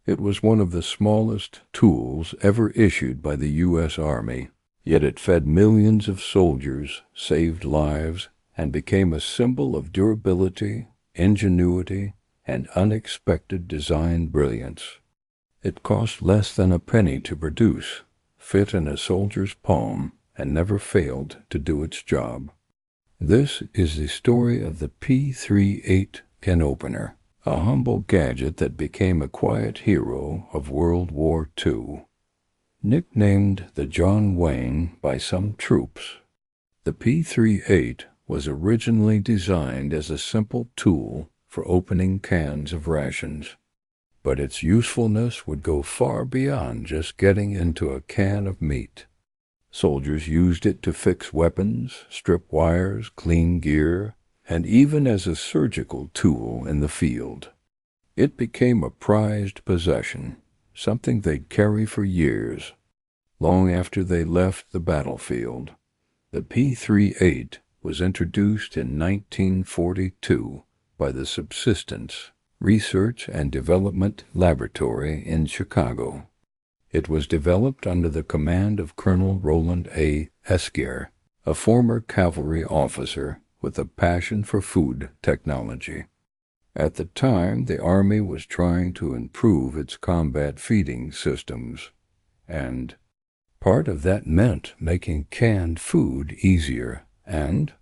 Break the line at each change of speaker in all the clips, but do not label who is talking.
It was one of the smallest tools ever issued by the U.S. Army, yet it fed millions of soldiers, saved lives, and became a symbol of durability, ingenuity, and unexpected design brilliance. It cost less than a penny to produce, fit in a soldier's palm, and never failed to do its job. This is the story of the P-38 can opener, a humble gadget that became a quiet hero of World War II. Nicknamed the John Wayne by some troops, the P-38 was originally designed as a simple tool for opening cans of rations. But its usefulness would go far beyond just getting into a can of meat. Soldiers used it to fix weapons, strip wires, clean gear, and even as a surgical tool in the field. It became a prized possession, something they'd carry for years. Long after they left the battlefield, the P-38 was introduced in 1942 by the Subsistence Research and Development Laboratory in Chicago. It was developed under the command of Colonel Roland A. Eskier, a former cavalry officer with a passion for food technology. At the time, the Army was trying to improve its combat feeding systems, and part of that meant making canned food easier and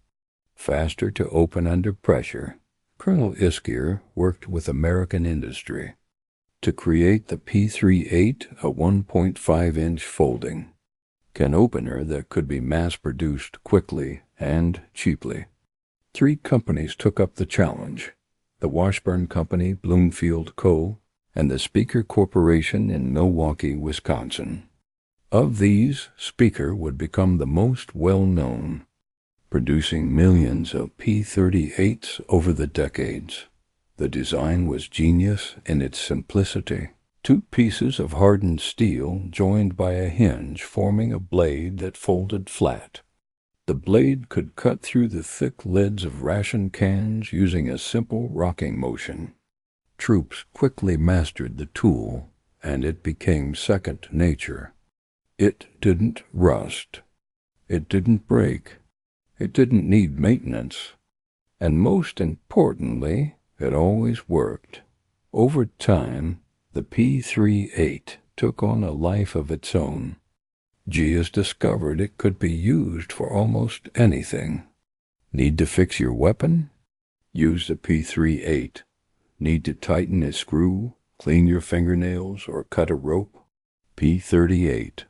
faster to open under pressure. Colonel Eskier worked with American industry to create the P-38, a 1.5-inch folding can opener that could be mass-produced quickly and cheaply. 3 companies took up the challenge: the Washburn Company, Bloomfield Co., and the Speaker Corporation in Milwaukee, Wisconsin. Of these, Speaker would become the most well-known, producing millions of P-38s over the decades. The design was genius in its simplicity. 2 pieces of hardened steel joined by a hinge forming a blade that folded flat. The blade could cut through the thick lids of ration cans using a simple rocking motion. Troops quickly mastered the tool, and it became second nature. It didn't rust. It didn't break. It didn't need maintenance. And most importantly, it always worked. Over time, the P-38 took on a life of its own. GS discovered it could be used for almost anything. Need to fix your weapon? Use the P-38. Need to tighten a screw, clean your fingernails, or cut a rope? P-38.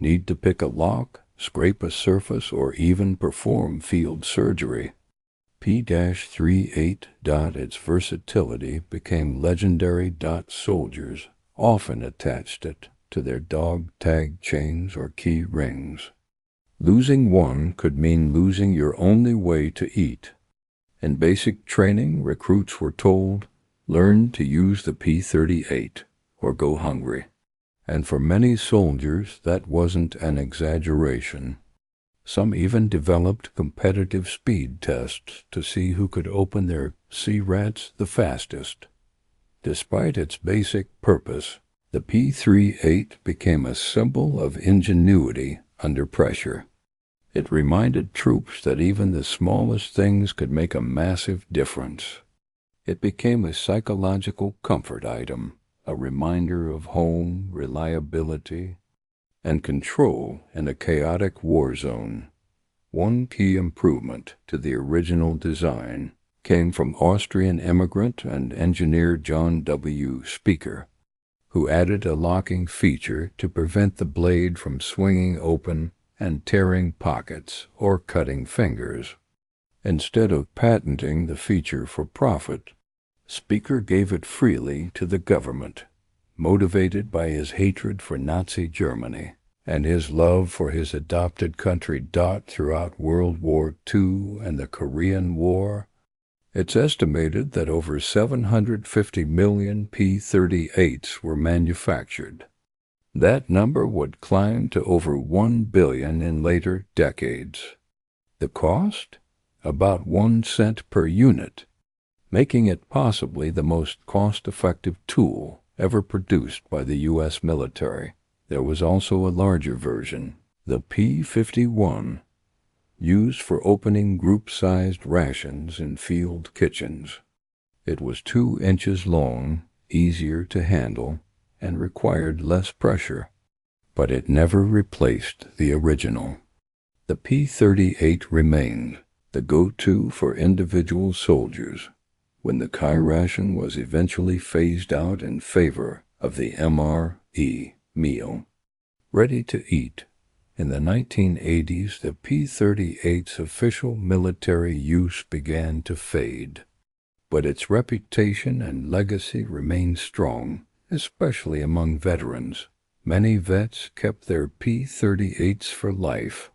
Need to pick a lock, scrape a surface, or even perform field surgery? P-38. Its versatility became legendary. Soldiers often attached it to their dog tag chains or key rings. Losing one could mean losing your only way to eat. In basic training, recruits were told, learn to use the P-38 or go hungry. And for many soldiers, that wasn't an exaggeration. Some even developed competitive speed tests to see who could open their C-rats the fastest. Despite its basic purpose, the P-38 became a symbol of ingenuity under pressure. It reminded troops that even the smallest things could make a massive difference. It became a psychological comfort item, a reminder of home, reliability, and control in a chaotic war zone. One key improvement to the original design came from Austrian immigrant and engineer John W. Speaker, who added a locking feature to prevent the blade from swinging open and tearing pockets or cutting fingers. Instead of patenting the feature for profit, Speaker gave it freely to the government, motivated by his hatred for Nazi Germany and his love for his adopted country. Throughout World War II and the Korean War, it's estimated that over 750 million P-38s were manufactured. That number would climb to over 1 billion in later decades. The cost? About 1 cent per unit, making it possibly the most cost-effective tool ever produced by the U.S. military. There was also a larger version, the P-51, used for opening group-sized rations in field kitchens. It was 2 inches long, easier to handle, and required less pressure, but it never replaced the original. The P-38 remained the go-to for individual soldiers when the Chi ration was eventually phased out in favor of the MRE meal. Ready to eat. In the 1980s, the P-38's official military use began to fade, but its reputation and legacy remained strong, especially among veterans. Many vets kept their P-38s for life.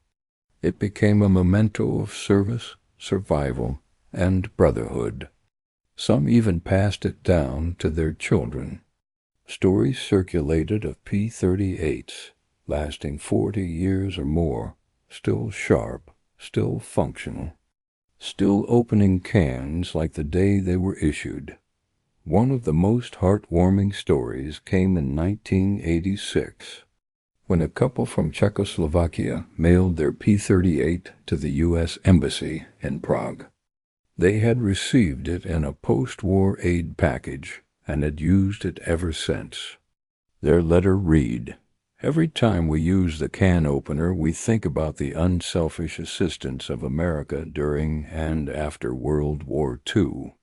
It became a memento of service, survival, and brotherhood. Some even passed it down to their children. Stories circulated of P-38s lasting 40 years or more, still sharp, still functional, still opening cans like the day they were issued. One of the most heartwarming stories came in 1986, when a couple from Czechoslovakia mailed their P-38 to the U.S. Embassy in Prague. They had received it in a post-war aid package and had used it ever since. Their letter read, "Every time we use the can opener, we think about the unselfish assistance of America during and after World War II,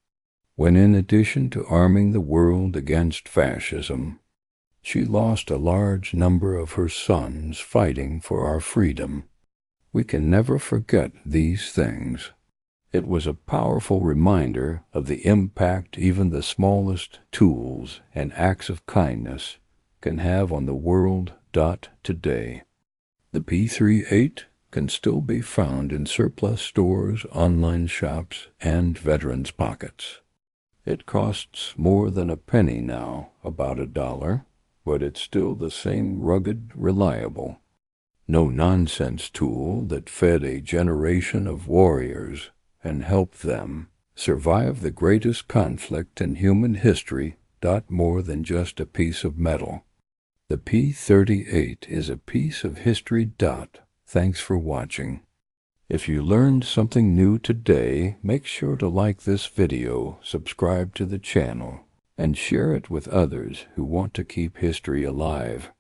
when in addition to arming the world against fascism, she lost a large number of her sons fighting for our freedom. We can never forget these things." It was a powerful reminder of the impact even the smallest tools and acts of kindness can have on the world. Today, the P-38 can still be found in surplus stores, online shops, and veterans' pockets. It costs more than a penny now, about $1, but it's still the same rugged, reliable, no-nonsense tool that fed a generation of warriors and helped them survive the greatest conflict in human history. More than just a piece of metal. The P-38 is a piece of history. Thanks for watching. If you learned something new today, make sure to like this video, subscribe to the channel, and share it with others who want to keep history alive.